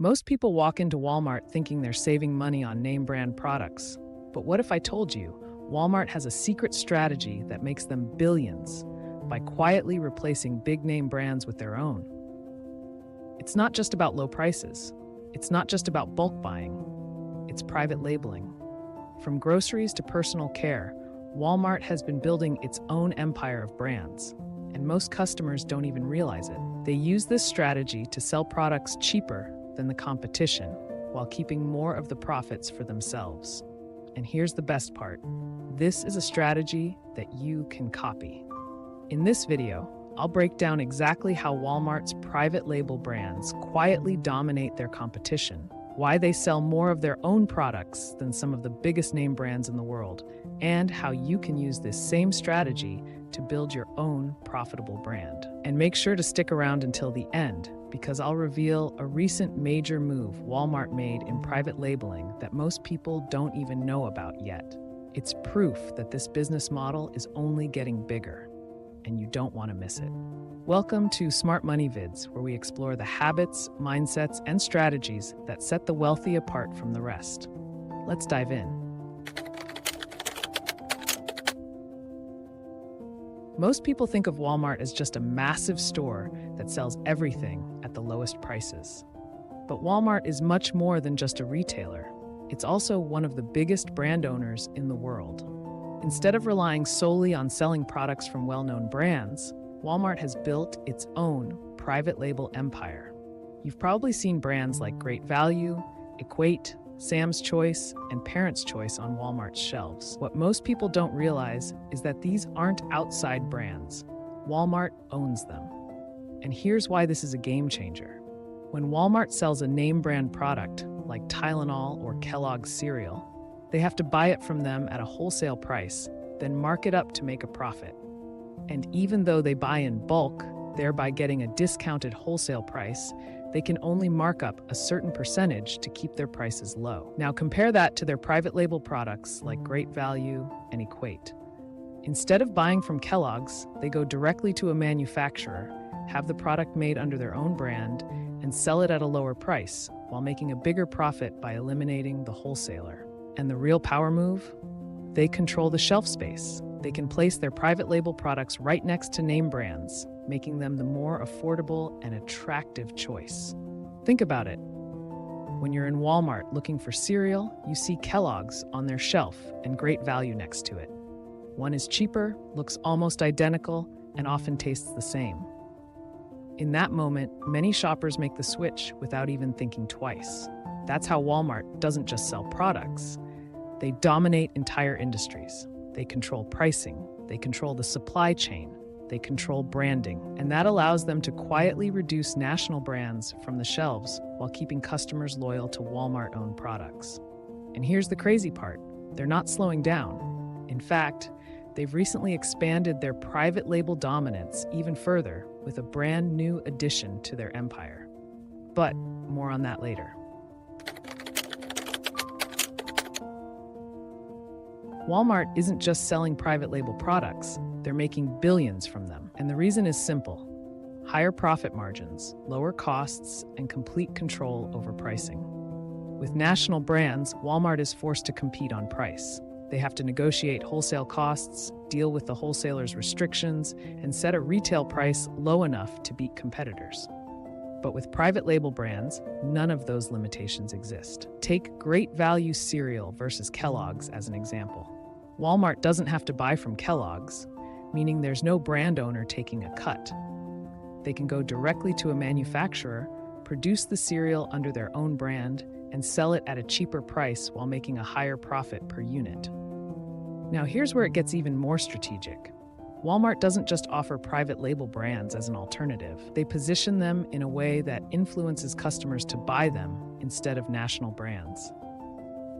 Most people walk into Walmart thinking they're saving money on name brand products. But what if I told you Walmart has a secret strategy that makes them billions by quietly replacing big name brands with their own? It's not just about low prices. It's not just about bulk buying. It's private labeling. From groceries to personal care, Walmart has been building its own empire of brands, and most customers don't even realize it. They use this strategy to sell products cheaper than the competition while keeping more of the profits for themselves. And here's the best part. This is a strategy that you can copy. In this video, I'll break down exactly how Walmart's private label brands quietly dominate their competition, why they sell more of their own products than some of the biggest name brands in the world, and how you can use this same strategy to build your own profitable brand. And make sure to stick around until the end, because I'll reveal a recent major move Walmart made in private labeling that most people don't even know about yet. It's proof that this business model is only getting bigger, and you don't want to miss it. Welcome to Smart Money Vids, where we explore the habits, mindsets, and strategies that set the wealthy apart from the rest. Let's dive in. Most people think of Walmart as just a massive store that sells everything at the lowest prices. But Walmart is much more than just a retailer. It's also one of the biggest brand owners in the world. Instead of relying solely on selling products from well-known brands, Walmart has built its own private label empire. You've probably seen brands like Great Value, Equate, Sam's Choice, and Parents' Choice on Walmart's shelves. What most people don't realize is that these aren't outside brands. Walmart owns them. And here's why this is a game changer. When Walmart sells a name brand product, like Tylenol or Kellogg's cereal, they have to buy it from them at a wholesale price, then mark it up to make a profit. And even though they buy in bulk, thereby getting a discounted wholesale price, they can only mark up a certain percentage to keep their prices low. Now compare that to their private label products like Great Value and Equate. Instead of buying from Kellogg's, they go directly to a manufacturer, have the product made under their own brand, and sell it at a lower price, while making a bigger profit by eliminating the wholesaler. And the real power move? They control the shelf space. They can place their private label products right next to name brands, making them the more affordable and attractive choice. Think about it. When you're in Walmart looking for cereal, you see Kellogg's on their shelf and Great Value next to it. One is cheaper, looks almost identical, and often tastes the same. In that moment, many shoppers make the switch without even thinking twice. That's how Walmart doesn't just sell products. They dominate entire industries. They control pricing, they control the supply chain, they control branding, and that allows them to quietly reduce national brands from the shelves while keeping customers loyal to Walmart-owned products. And here's the crazy part. They're not slowing down. In fact, they've recently expanded their private label dominance even further with a brand new addition to their empire. But more on that later. Walmart isn't just selling private label products, they're making billions from them. And the reason is simple: higher profit margins, lower costs, and complete control over pricing. With national brands, Walmart is forced to compete on price. They have to negotiate wholesale costs, deal with the wholesalers' restrictions, and set a retail price low enough to beat competitors. But with private label brands, none of those limitations exist. Take Great Value cereal versus Kellogg's as an example. Walmart doesn't have to buy from Kellogg's, meaning there's no brand owner taking a cut. They can go directly to a manufacturer, produce the cereal under their own brand, and sell it at a cheaper price while making a higher profit per unit. Now here's where it gets even more strategic. Walmart doesn't just offer private label brands as an alternative. They position them in a way that influences customers to buy them instead of national brands.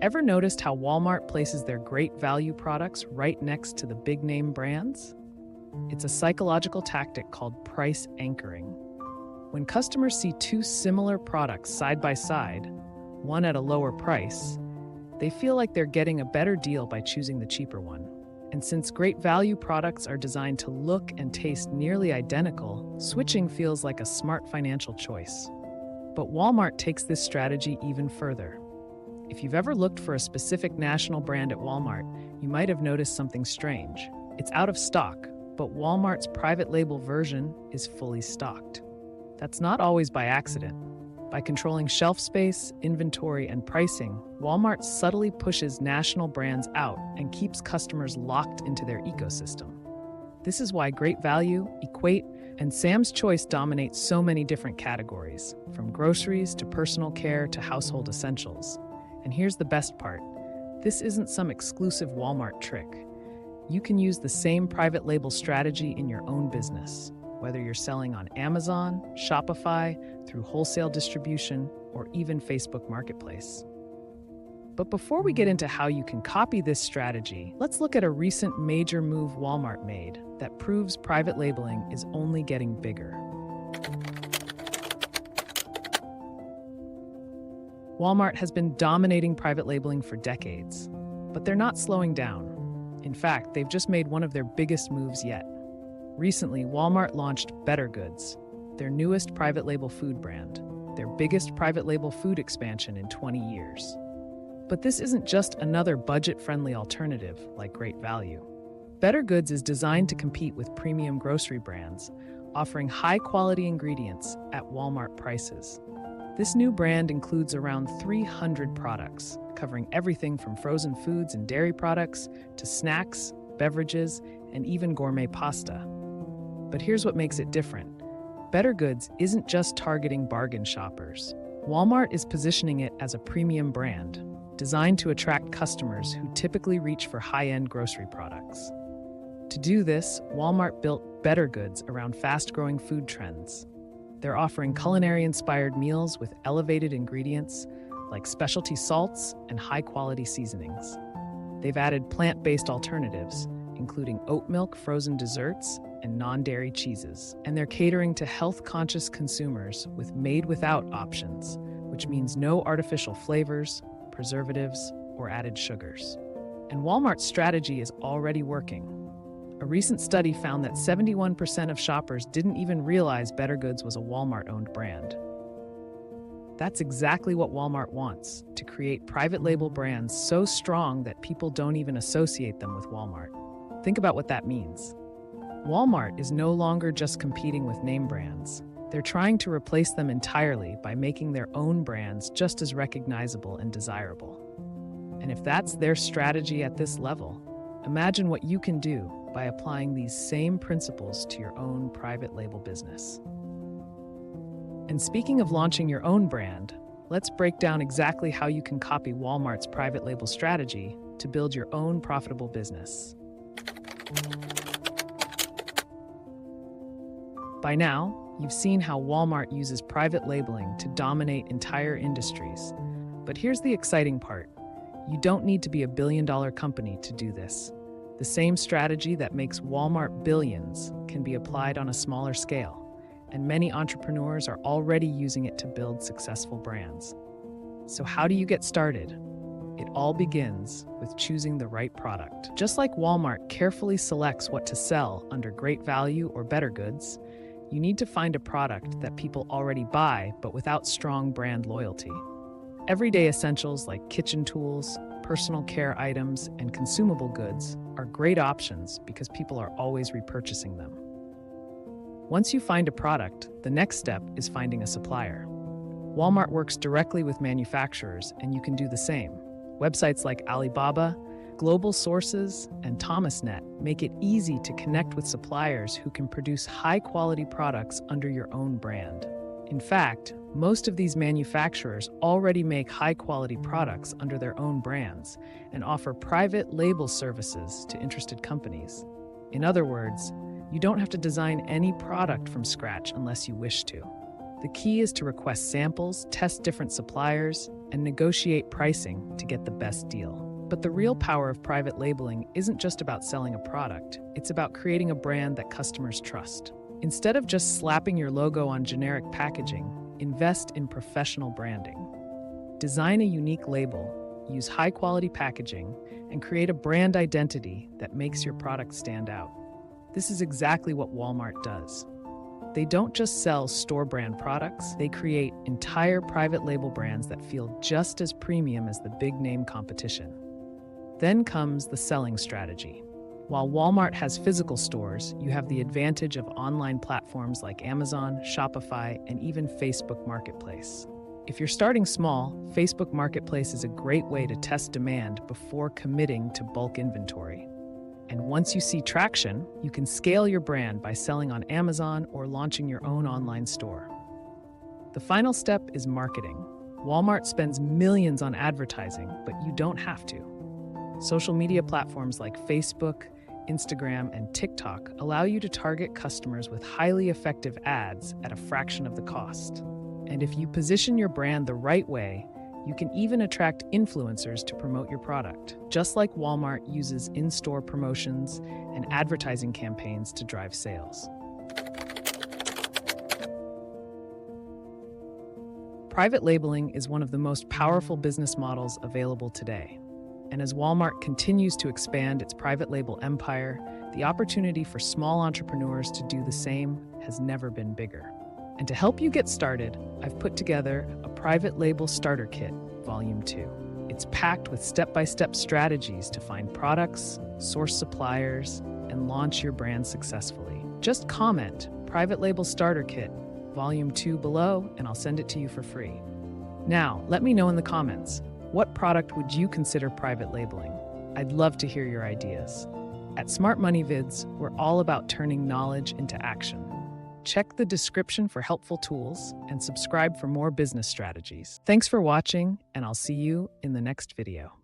Ever noticed how Walmart places their Great Value products right next to the big name brands? It's a psychological tactic called price anchoring. When customers see two similar products side by side, one at a lower price, they feel like they're getting a better deal by choosing the cheaper one. And since Great Value products are designed to look and taste nearly identical, switching feels like a smart financial choice. But Walmart takes this strategy even further. If you've ever looked for a specific national brand at Walmart, you might have noticed something strange. It's out of stock, but Walmart's private label version is fully stocked. That's not always by accident. By controlling shelf space, inventory, and pricing, Walmart subtly pushes national brands out and keeps customers locked into their ecosystem. This is why Great Value, Equate, and Sam's Choice dominate so many different categories, from groceries to personal care to household essentials. And here's the best part. This isn't some exclusive Walmart trick. You can use the same private label strategy in your own business, whether you're selling on Amazon, Shopify, through wholesale distribution, or even Facebook Marketplace. But before we get into how you can copy this strategy, let's look at a recent major move Walmart made that proves private labeling is only getting bigger. Walmart has been dominating private labeling for decades, but they're not slowing down. In fact, they've just made one of their biggest moves yet. Recently, Walmart launched Bettergoods, their newest private label food brand, their biggest private label food expansion in 20 years. But this isn't just another budget-friendly alternative like Great Value. Bettergoods is designed to compete with premium grocery brands, offering high-quality ingredients at Walmart prices. This new brand includes around 300 products, covering everything from frozen foods and dairy products to snacks, beverages, and even gourmet pasta. But here's what makes it different. Bettergoods isn't just targeting bargain shoppers. Walmart is positioning it as a premium brand, designed to attract customers who typically reach for high-end grocery products. To do this, Walmart built Bettergoods around fast-growing food trends. They're offering culinary-inspired meals with elevated ingredients like specialty salts and high-quality seasonings. They've added plant-based alternatives, including oat milk frozen desserts and non-dairy cheeses. And they're catering to health-conscious consumers with made-without options, which means no artificial flavors, preservatives, or added sugars. And Walmart's strategy is already working. A recent study found that 71% of shoppers didn't even realize Bettergoods was a Walmart-owned brand. That's exactly what Walmart wants, to create private label brands so strong that people don't even associate them with Walmart. Think about what that means. Walmart is no longer just competing with name brands. They're trying to replace them entirely by making their own brands just as recognizable and desirable. And if that's their strategy at this level, imagine what you can do by applying these same principles to your own private label business. And speaking of launching your own brand, let's break down exactly how you can copy Walmart's private label strategy to build your own profitable business. By now, you've seen how Walmart uses private labeling to dominate entire industries. But here's the exciting part. You don't need to be a billion-dollar company to do this. The same strategy that makes Walmart billions can be applied on a smaller scale, and many entrepreneurs are already using it to build successful brands. So how do you get started? It all begins with choosing the right product. Just like Walmart carefully selects what to sell under Great Value or Bettergoods, you need to find a product that people already buy but without strong brand loyalty. Everyday essentials like kitchen tools, personal care items, and consumable goods are great options because people are always repurchasing them. Once you find a product, the next step is finding a supplier. Walmart works directly with manufacturers, and you can do the same. Websites like Alibaba, Global Sources, and Thomasnet make it easy to connect with suppliers who can produce high-quality products under your own brand. In fact, most of these manufacturers already make high-quality products under their own brands and offer private label services to interested companies. In other words, you don't have to design any product from scratch unless you wish to. The key is to request samples, test different suppliers, and negotiate pricing to get the best deal. But the real power of private labeling isn't just about selling a product, it's about creating a brand that customers trust. Instead of just slapping your logo on generic packaging, invest in professional branding. Design a unique label, use high-quality packaging, and create a brand identity that makes your product stand out. This is exactly what Walmart does. They don't just sell store brand products, they create entire private label brands that feel just as premium as the big name competition. Then comes the selling strategy. While Walmart has physical stores, you have the advantage of online platforms like Amazon, Shopify, and even Facebook Marketplace. If you're starting small, Facebook Marketplace is a great way to test demand before committing to bulk inventory. And once you see traction, you can scale your brand by selling on Amazon or launching your own online store. The final step is marketing. Walmart spends millions on advertising, but you don't have to. Social media platforms like Facebook, Instagram, and TikTok allow you to target customers with highly effective ads at a fraction of the cost. And if you position your brand the right way, you can even attract influencers to promote your product, just like Walmart uses in-store promotions and advertising campaigns to drive sales. Private labeling is one of the most powerful business models available today. And as Walmart continues to expand its private label empire, the opportunity for small entrepreneurs to do the same has never been bigger. And to help you get started, I've put together a private label starter kit, Volume 2. It's packed with step-by-step strategies to find products, source suppliers, and launch your brand successfully. Just comment Private Label Starter Kit, Volume 2 below, and I'll send it to you for free. Now, let me know in the comments, what product would you consider private labeling? I'd love to hear your ideas. At Smart Money Vids, we're all about turning knowledge into action. Check the description for helpful tools and subscribe for more business strategies. Thanks for watching, and I'll see you in the next video.